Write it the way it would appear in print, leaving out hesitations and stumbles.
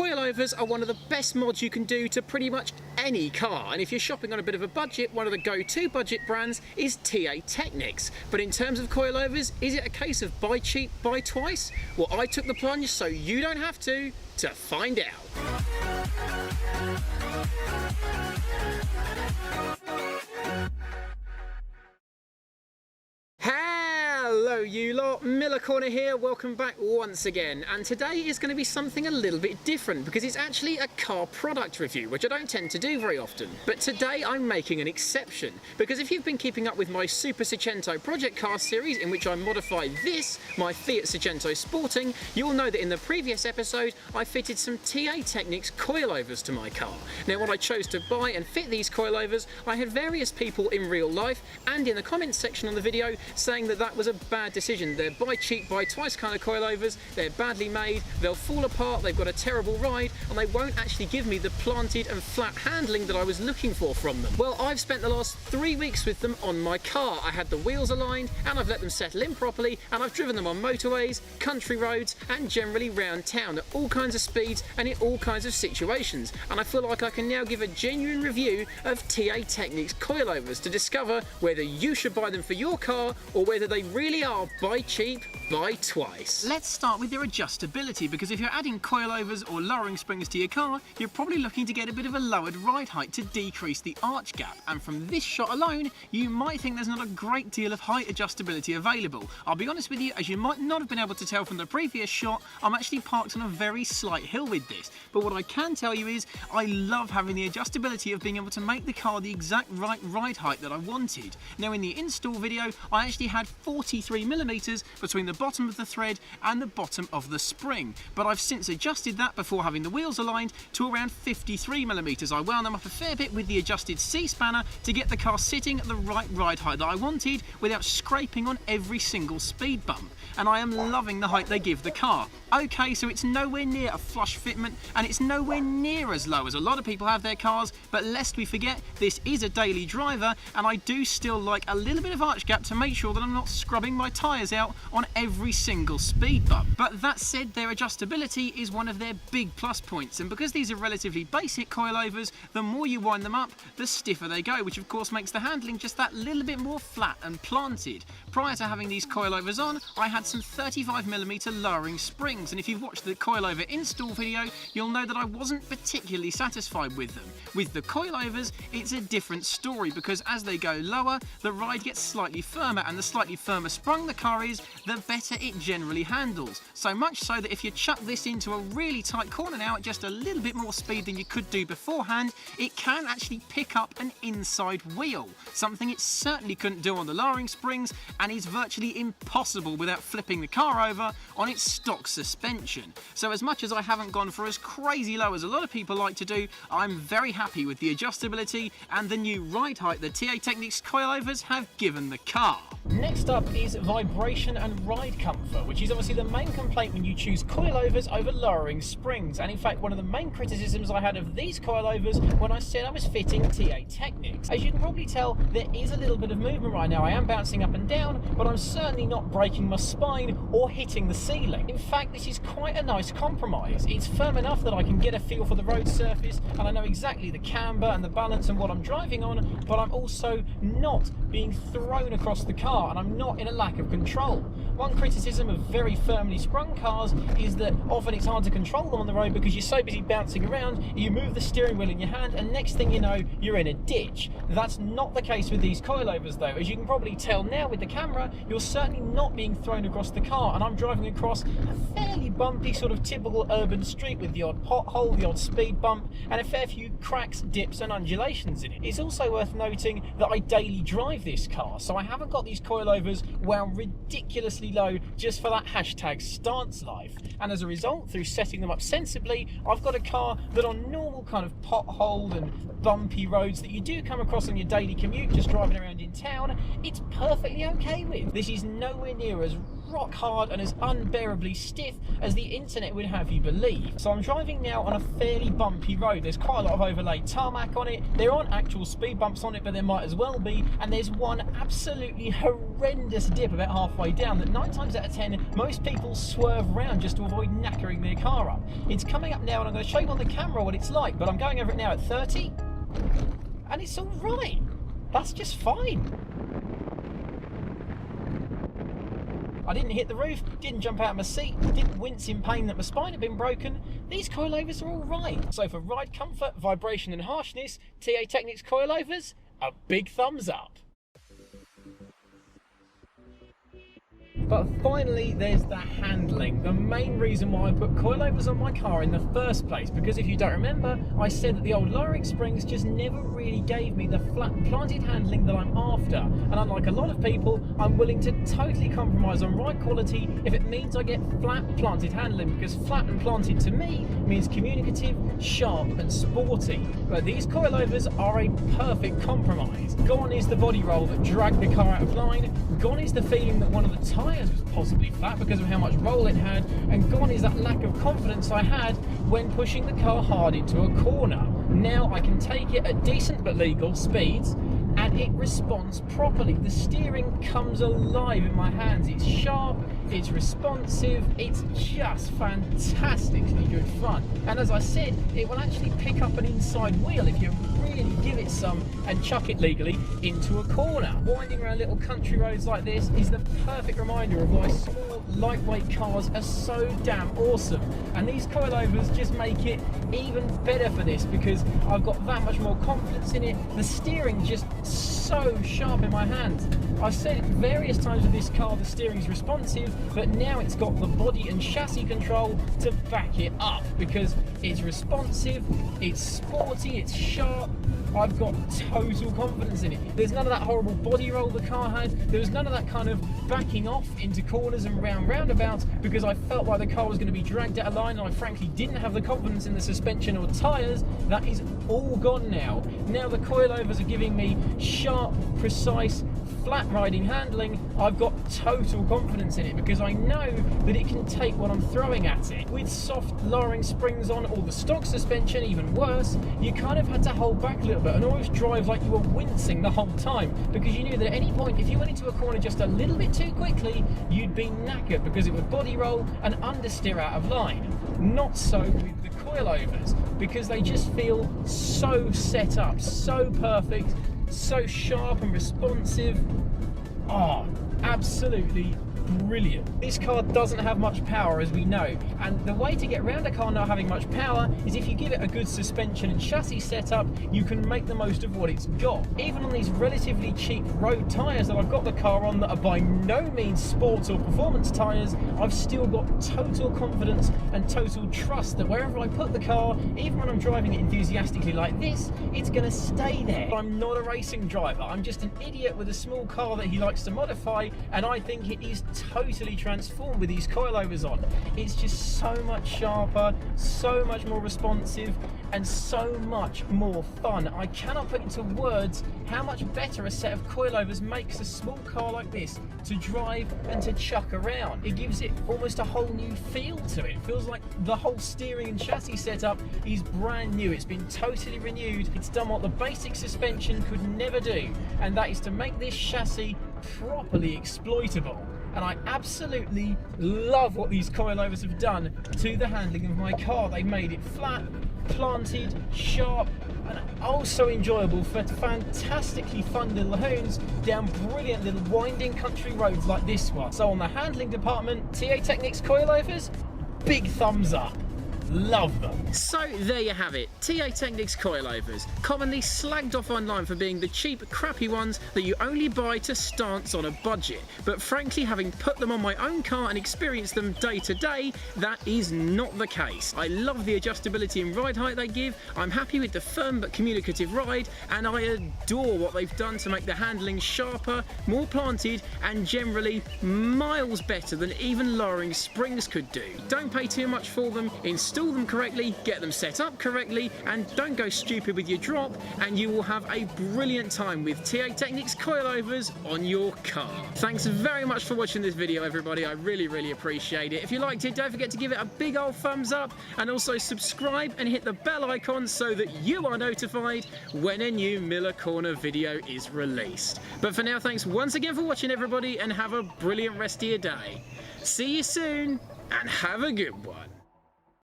Coilovers are one of the best mods you can do to pretty much any car, and if you're shopping on a bit of a budget, one of the go-to budget brands is TA Technix. But in terms of coilovers, is it a case of buy cheap, buy twice? Well, I took the plunge so you don't have to find out. Hello you lot, Miller Corner here, welcome back once again, and today is going to be something a little bit different because it's actually a car product review, which I don't tend to do very often. But today I'm making an exception, because if you've been keeping up with my Super Seicento project car series in which I modify this, my Fiat Seicento Sporting, you'll know that in the previous episode I fitted some TA Technix coilovers to my car. Now when I chose to buy and fit these coilovers, I had various people in real life and in the comments section on the video saying that that was a bad decision. They're buy cheap, buy twice kind of coilovers, they're badly made, they'll fall apart, they've got a terrible ride, and they won't actually give me the planted and flat handling that I was looking for from them. Well, I've spent the last 3 weeks with them on my car. I had the wheels aligned, and I've let them settle in properly, and I've driven them on motorways, country roads, and generally round town at all kinds of speeds and in all kinds of situations. And I feel like I can now give a genuine review of TA Technix coilovers to discover whether you should buy them for your car or whether they really are buy cheap, buy twice. Let's start with their adjustability, because if you're adding coilovers or lowering springs to your car, you're probably looking to get a bit of a lowered ride height to decrease the arch gap, and from this shot alone you might think there's not a great deal of height adjustability available. I'll be honest with you, as you might not have been able to tell from the previous shot, I'm actually parked on a very slight hill with this, but what I can tell you is I love having the adjustability of being able to make the car the exact right ride height that I wanted. Now in the install video I actually had 43mm between the bottom of the thread and the bottom of the spring, but I've since adjusted that before having the wheels aligned to around 53mm. I wound them up a fair bit with the adjusted C-spanner to get the car sitting at the right ride height that I wanted without scraping on every single speed bump, and I am loving the height they give the car. Okay, so it's nowhere near a flush fitment and it's nowhere near as low as a lot of people have their cars, but lest we forget, this is a daily driver and I do still like a little bit of arch gap to make sure that I'm not scrubbing my tyres out on every single speed bump. But that said, their adjustability is one of their big plus points, and because these are relatively basic coilovers, the more you wind them up, the stiffer they go, which of course makes the handling just that little bit more flat and planted. Prior to having these coilovers on, I had some 35mm lowering springs, and if you've watched the coilover install video, you'll know that I wasn't particularly satisfied with them. With the coilovers, it's a different story, because as they go lower, the ride gets slightly firmer, and the slightly firmer sprung the car is, the better it generally handles. So much so that if you chuck this into a really tight corner now at just a little bit more speed than you could do beforehand, it can actually pick up an inside wheel, something it certainly couldn't do on the lowering springs, and is virtually impossible without flipping the car over on its stock suspension. So as much as I haven't gone for as crazy low as a lot of people like to do, I'm very happy with the adjustability and the new ride height that TA Technix coilovers have given the car. Next up is vibration and ride comfort, which is obviously the main complaint when you choose coilovers over lowering springs, and in fact one of the main criticisms I had of these coilovers when I said I was fitting TA Technix. As you can probably tell, there is a little bit of movement right now. I am bouncing up and down, but I'm certainly not breaking my spine or hitting the ceiling. In fact, this is quite a nice compromise. It's firm enough that I can get a feel for the road surface, and I know exactly the camber and the balance and what I'm driving on, but I'm also not being thrown across the car, and I'm not in a lack of control. One criticism of very firmly sprung cars is that often it's hard to control them on the road because you're so busy bouncing around, you move the steering wheel in your hand and next thing you know, you're in a ditch. That's not the case with these coilovers though. As you can probably tell now with the camera, you're certainly not being thrown across the car, and I'm driving across a fairly bumpy sort of typical urban street with the odd pothole, the odd speed bump, and a fair few cracks, dips and undulations in it. It's also worth noting that I daily drive this car, so I haven't got these coilovers wound ridiculously low just for that hashtag stance life, and as a result, through setting them up sensibly, I've got a car that on normal kind of potholed and bumpy roads that you do come across on your daily commute just driving around in town, it's perfectly okay with. This is nowhere near as rock hard and as unbearably stiff as the internet would have you believe. So I'm driving now on a fairly bumpy road. There's quite a lot of overlaid tarmac on it. There aren't actual speed bumps on it, but there might as well be. And there's one absolutely horrendous dip about halfway down that 9 times out of 10 most people swerve around just to avoid knackering their car up. It's coming up now and I'm going to show you on the camera what it's like, but I'm going over it now at 30 and it's all right. That's just fine. I didn't hit the roof, didn't jump out of my seat, didn't wince in pain that my spine had been broken. These coilovers are all right. So for ride comfort, vibration and harshness, TA Technix coilovers, a big thumbs up. But finally, there's the handling, the main reason why I put coilovers on my car in the first place. Because if you don't remember, I said that the old lowering springs just never really gave me the flat planted handling that I'm after. And unlike a lot of people, I'm willing to totally compromise on ride quality if it means I get flat planted handling, because flat and planted to me means communicative, sharp and sporty. But these coilovers are a perfect compromise. Gone is the body roll that dragged the car out of line, gone is the feeling that one of the tyres was possibly flat because of how much roll it had, and gone is that lack of confidence I had when pushing the car hard into a corner. Now I can take it at decent but legal speeds and it responds properly. The steering comes alive in my hands. It's sharp, it's responsive, it's just fantastically good fun. And as I said, it will actually pick up an inside wheel if you really give it some and chuck it legally into a corner. Winding around little country roads like this is the perfect reminder of why small, lightweight cars are so damn awesome. And these coilovers just make it even better for this because I've got that much more confidence in it. The steering just so sharp in my hands. I've said it various times with this car, the steering's responsive, but now it's got the body and chassis control to back it up because it's responsive, it's sporty, it's sharp. I've got total confidence in it. There's none of that horrible body roll the car had. There was none of that kind of backing off into corners and round roundabouts because I felt like the car was going to be dragged out of line and I frankly didn't have the confidence in the suspension or tyres. That is all gone now. Now the coilovers are giving me sharp, precise, flat riding handling. I've got total confidence in it because I know that it can take what I'm throwing at it. With soft lowering springs on or the stock suspension, even worse, you kind of had to hold back a little bit and always drive like you were wincing the whole time because you knew that at any point if you went into a corner just a little bit too quickly, you'd be knackered because it would body roll and understeer out of line. Not so with the coilovers because they just feel so set up, so perfect, so sharp and responsive. Oh, absolutely brilliant. This car doesn't have much power, as we know, and the way to get around a car not having much power is if you give it a good suspension and chassis setup, you can make the most of what it's got. Even on these relatively cheap road tyres that I've got the car on that are by no means sports or performance tyres, I've still got total confidence and total trust that wherever I put the car, even when I'm driving it enthusiastically like this, it's going to stay there. I'm not a racing driver, I'm just an idiot with a small car that he likes to modify, and I think it is totally transformed with these coilovers on. It's just so much sharper, so much more responsive, and so much more fun. I cannot put into words how much better a set of coilovers makes a small car like this to drive and to chuck around. It gives it almost a whole new feel to it. It feels like the whole steering and chassis setup is brand new. It's been totally renewed. It's done what the basic suspension could never do, and that is to make this chassis properly exploitable. And I absolutely love what these coilovers have done to the handling of my car. They've made it flat, planted, sharp, and also enjoyable for fantastically fun little hoons down brilliant little winding country roads like this one. So on the handling department, TA Technix coilovers, big thumbs up. Love them. So there you have it, TA Technix coilovers, commonly slagged off online for being the cheap, crappy ones that you only buy to stance on a budget. But frankly, having put them on my own car and experienced them day to day, that is not the case. I love the adjustability and ride height they give, I'm happy with the firm but communicative ride, and I adore what they've done to make the handling sharper, more planted, and generally miles better than even lowering springs could do. Don't pay too much for them, install install them correctly, get them set up correctly, and don't go stupid with your drop, and you will have a brilliant time with Technix Coilovers on your car. Thanks very much for watching this video, everybody. I really appreciate it. If you liked it, don't forget to give it a big old thumbs up, and also subscribe and hit the bell icon so that you are notified when a new Miller Corner video is released. But for now, thanks once again for watching, everybody, and have a brilliant rest of your day. See you soon, and have a good one.